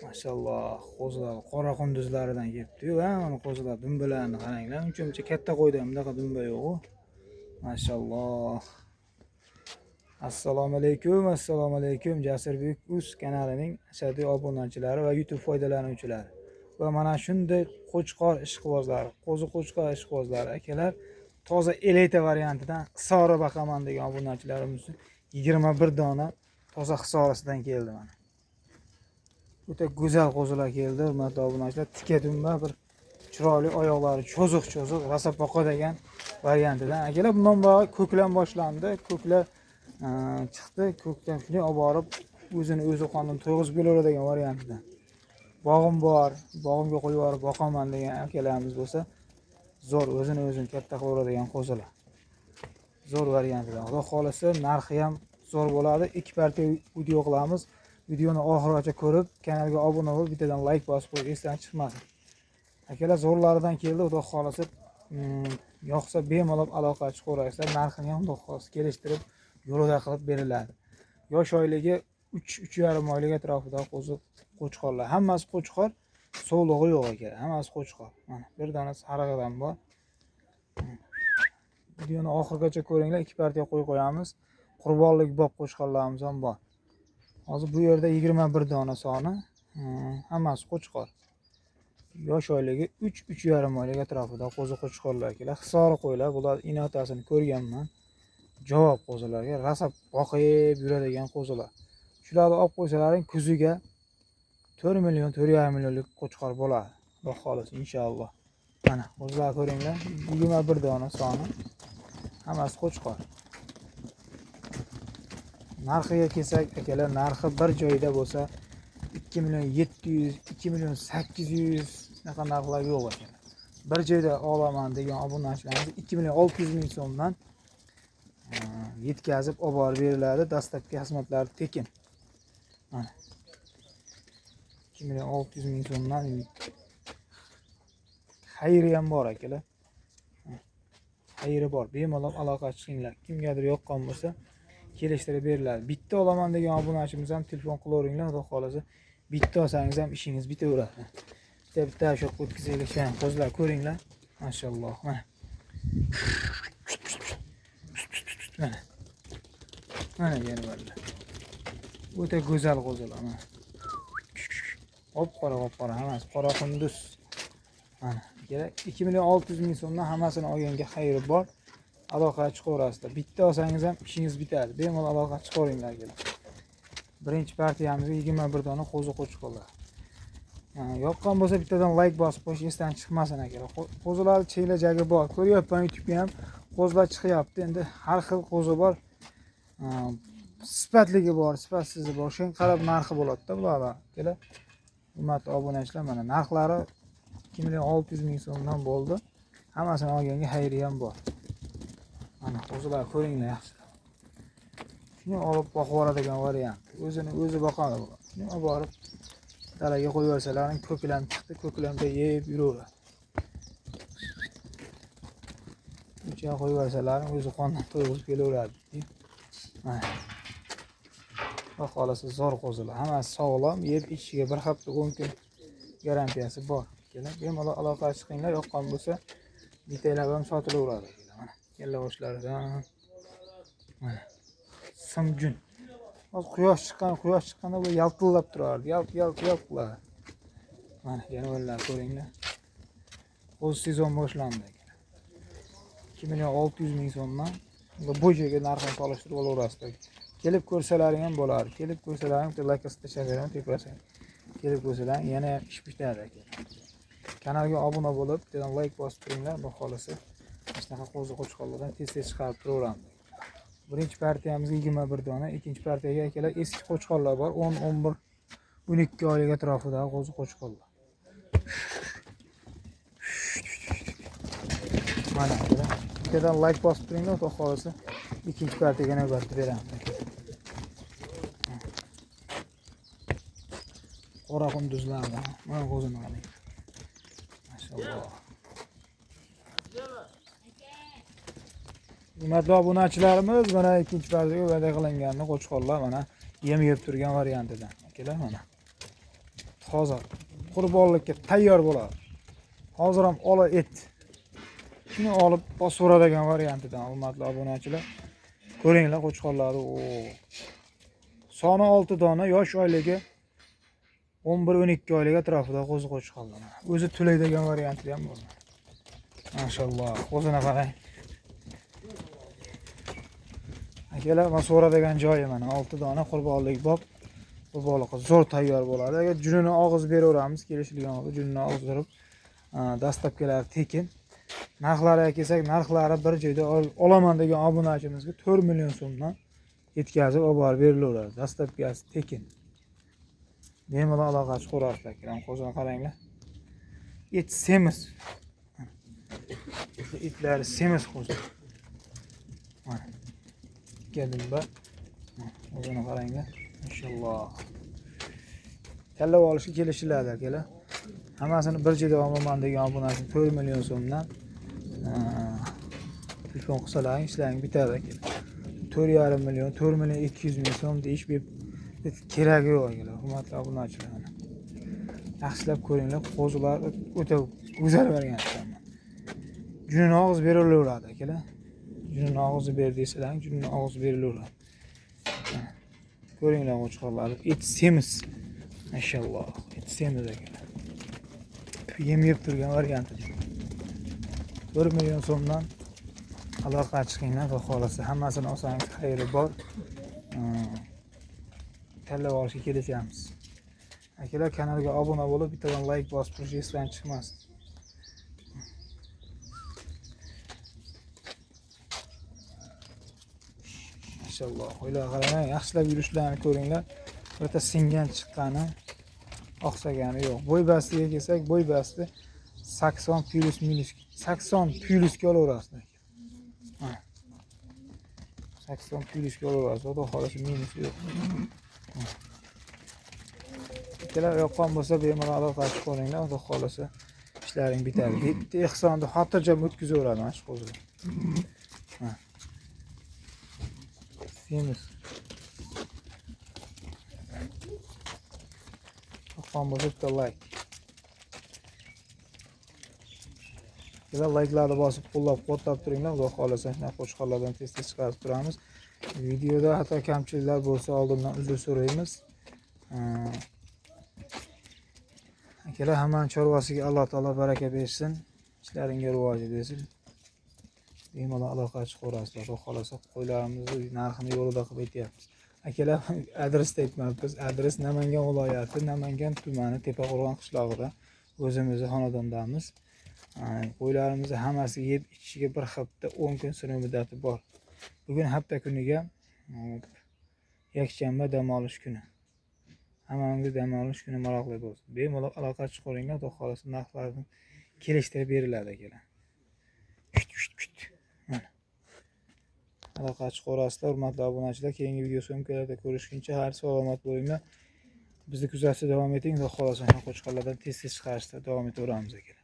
Maşallah, qo'zilar qora qunduzlaridan kelibdi-yu, mana qo'zilar dumbalarni qaranglar. Uncha katta qo'ydi, bunaqa dumba yo'q-ku. Maşallah. Assalomu alaykum. Jasurbek Uz kanalining ashaddiy obunachilari va YouTube foydalanuvchilari. Va mana shunday qo'chqor ishqibozlari, qo'zi-qo'chqor ishqibozlari akalar, toza elita variantidan Hisori baqaman degan obunachilarimiz 21 dona toza Hisorisidan keldi mana. O'ta go'zal qo'zilar keldi, hurmatli obunachilar. Tika dumba, bir chiroyli oyoqlari cho'ziq, rasapoqa degan variantidan. Akalar, bundan boya ko'klam boshlandi. Ko'klar chiqdi. Ko'kdan shuni olib borib, o'zi qondan to'yg'izib bo'laveradigan variantidan. Bog'im bor, bog'imga qo'yib yuborib boqaman degan akalarimiz bo'lsa, zo'r o'zini katta qilaveradigan qo'zilar. Zo'r variantidan. Xudo xolasa, narxi ham zo'r bo'ladi. Ikki partiya video qilamiz. Videoni oxirigacha ko'rib, kanalga obuna bo'lib, bittadan like bosib qo'yib, esdan chiqmasin. Akalar, zo'rlaridan keldi. Xudo xolasa, yoqsa bemalol aloqa chiqaverasizlar. Narxini ham xudo xolasa kelishtirib, yo'lida qilib beriladi. Yosh oyligi 3-3,5 oylik atrofida qo'chqorlar. Hammasi qo'chqor, sovlig'i yo'q ekan. Hammasi qo'chqor. Mana bir dona sarig'idan bor. Videoni oxirigacha ko'ringlar. Ikki partiya qo'yib qo'yamiz. Qurbonlik bob qo'chqorlarimiz ham bor. Hozir bu yerda 21 dona soni, hammasi qo'chqor. Yosh oyligi 3-3,5 oylik atrofida qo'zi-qo'chqorlar kelar. Hisori qo'ylar, bular inotasini ko'rganman. Javob qo'zilarga rasa boqib yuradigan qo'zilar. Shularni olib qo'ysalaring kuziga 4 million, 4,5 millionlik qo'chqor bo'ladi. Xudo xolasa inshaalloh. Mana qo'zilar ko'ringlar, 21 dona soni. Hammasi qo'chqor. Narxiga kelsak, akalar, narxi bir joyda bo'lsa 2 million 700, 2 million 800 naqa narxlar yo'q ekan. Bir joyda olaman degan obunachilarimiz 2 million 600 ming so'mdan yetkazib olib borib beriladi. Dastlabki xizmatlari tekin. Mana 2 million 600 ming so'mdan xayri ham bor akalar. Xayri bor. Bemalol aloqa chiqinglar. Kimgadir yoqqan bo'lsa, kelishtirib beriladi. Bitta olaman degan obunachimiz ham telefon qilaveringlar, xudo xolasa. Bitta olsangiz ham ishingiz bitaveradi. Bitta shu o'tkazaylik, qo'zilar ko'ringlar. Mashalloh. Mana. Mana yana o'ta go'zal qo'zilar. Mana. Qop-qora hammasi qora qunduz. Mana, kerak 2 million 600 ming so'mdan hammasini olganga xayri bor. Aloqa chiqaverasizlar. Bitta olsangiz ham ishingiz bitadi. Bemalol aloqa chiqaveringlar kelar. Birinchi partiyamizga 21 dona qo'zi-qo'chqorlar. Yoqqan bo'lsa bittadan like bosib qo'yish esdan chiqmasin akalar. Qo'zilar chekilajagi bor. Ko'ryapman YouTube'ga ham qo'zilar chiqyapti. Endi har xil qo'zi bor. Sifatligi bor, sifatsizi bor. Shunga qarab narxi bo'ladi-da bularga. Kelar. Hurmatli obunachilar, mana narxlari 2 million 600 ming so'mdan bo'ldi. Hammasini olganga xayri ham bor. Mana qo'zilar ko'ringlar yaxshi. Shuni olib boqib oladigan variant. O'zi boqadi bu. Shuni olib borib dalaga qo'yib yuborsalaring, ko'klam chiqdi, ko'klamda yeb yuraveradi. Uncha qo'yib yuborsalaring o'zi qondan to'yg'izib kelaveradi. Mana. Xudo xolasa zo'r qo'zilar. Hammasi sog'lom, yeb ichishiga bir hafta 10 kun garantiyasi bor. Kelar, bemalol aloqa chiqinglar, yoqqan bo'lsa bittaylab ham sotilaveradi. Mana kella boshlaridan. Mana. Simjun. Hozir quyosh chiqqanda bu yaltillab turardi. Yalt qiladi. Mana yana ular ko'ringlar. O'z sezon boshlandi. 2 million 600 ming so'mdan bu joyga narxini solishtirib olaverasizlar. Kelib ko'rsalaring ham bo'lardi. Kelib ko'rsalaring bitta like tashlaveram tepasiga. Kelib ko'rsalaring yana ish bitadi aka. Kanalga obuna bo'lib, bittadan like bosib turinglar, xudo xolasa. Shunaqa qo'zi-qo'chqorlardan tez chiqarib turaveramiz. Birinchi partiyamizga 21 dona, ikkinchi partiyaga akalar eski qo'chqorlar bor, 10, 11, 12 oylik atrofidagi qo'zi-qo'chqorlar. Mana akalar, bittadan like bosib turinglar, xudo xolasa ikkinchi partiyaga navbatni beramiz. Qora qunduzlar, mana qo'zini qarang. Maşallah. Hurmatli obunachilarimiz, mana ikkinchi partiyaga va'da qilinganini qo'chqorlar mana yem yeb turgan variantidan. Akalar mana. toza. Qurbonlikka tayyor bo'ladi. Hozir ham ola et. Shuni olib bosaveradigan variantidan hurmatli obunachilar. Ko'ringlar qo'chqorlarni. Soni 6 dona, yosh oyligi 11-12 oylik atrofida qo'zi qo'chqorlar. O'zi tulaydigan varianti ham bor. Mashalloh, qo'zini qarang. Akalar, men so'radigan joyi mana 6 dona qurbonlik bob. Qurbonlikqa zo'r tayyor bo'ladi. Agar junini og'iz beraveramiz, kelishilgan bo'lsa junini og'izdirib, dastlabkilar tekin. Narxlariga kelsak, narxlari bir joyda olaman degan obunachimizga 4 million so'mdan yetkazib olib borib berilaveradi. Dastlabkasi tekin. Bemalol aloqa chiqarasizlar. Qo'zini qaranglar. Et semiz. Itlari semiz qo'zi. Mana. Keldim-ba. O'zini qaranglar. Inshaalloh. Tanlab olishga kelishiladi akalar. Hammasini bir joyda olaman degan obunachim 4 million so'mdan telefon qilsalaring ishlaring bitadi akalar. 4,5 million, 4 million 200 ming so'm deyish keragi yo'q akalar. Hurmatli obunachilar. Yaxshilab ko'ringlar, qo'zilar o'ta go'zal bergan ekan. Junini og'iz berilaveradi akalar. Junini og'iz ber desalaring, junini og'iz berilaveradi. Ko'ringlar qo'chqorlar, et semiz. Mashalloh, et semiz akalar. Yem yeb turgan varianti. 1 million so'mdan aloqa chiqinglar va xolasa hammasini olsangiz xayri bor. Tanlab olishga kelishamiz. Akalar, kanalga obuna bo'lib, bittadan like bosib turish esdan chiqmasin. Maşallah. O'ylar qarang, yaxshilab yurishlarini ko'ringlar. O'ta singan chiqqani, oqsagani yo'q. Bo'y bastiga kelsak, bo'y basti 80 plus minus 80 plusga olaverasizlar. 80 plusga olaverasiz. Xudo xolasi minus yo'q. Akalar, yoqqan bo'lsa bemalol aloqa chiqaringlar. Xudo xolasi ishlaring bitadi. Bitta ehsonni xotirjam o'tkazaveradi mana shu qo'zilar. Semiz. Yoqqan bo'lsa bitta like. Like'larni bosib qo'llab-quvvatlab turinglar. Xudo xolasa shunaqa qo'chqorlardan tez-tez chiqarib turamiz. Videoda hatto kamchiliklar bo'lsa oldindan uzr so'raymiz. Akalar, hamma chorvasiga Alloh taolo baraka bersin. Ishlaringga rivoji bersin. Bemalol aloqa chiqarasizlar. Xudo xolasa qo'ylarimizni narxini yo'lida qilib aytyapmiz. Akalar, adresni aytmayapmiz. Adres Namangan viloyati, Namangan tumani, Tepaqo'rg'on qishlog'ida o'zimizning xonadondamiz. Qo'ylarimizni hammasiga yeb ichishiga bir hafta 10 kun sinov muddati bor. Bugun hafta kuniga yakshanba dam olish kuni. Hammamizga dam olish kuni maroqli bo'lsin. Bemalol aloqa chiqaringlar, xudo xolasa narxlarni kelishtirib beriladi akalar. Mana. Aloqa chiqarasizlar, hurmatli obunachilar. Keyingi video so'mkalarda ko'rishguncha har salomat bo'linglar. Bizni kuzatishda davom eting. Xudo xolasa qo'chqorlardan tez-tez chiqarishda davom etaveramiz akalar.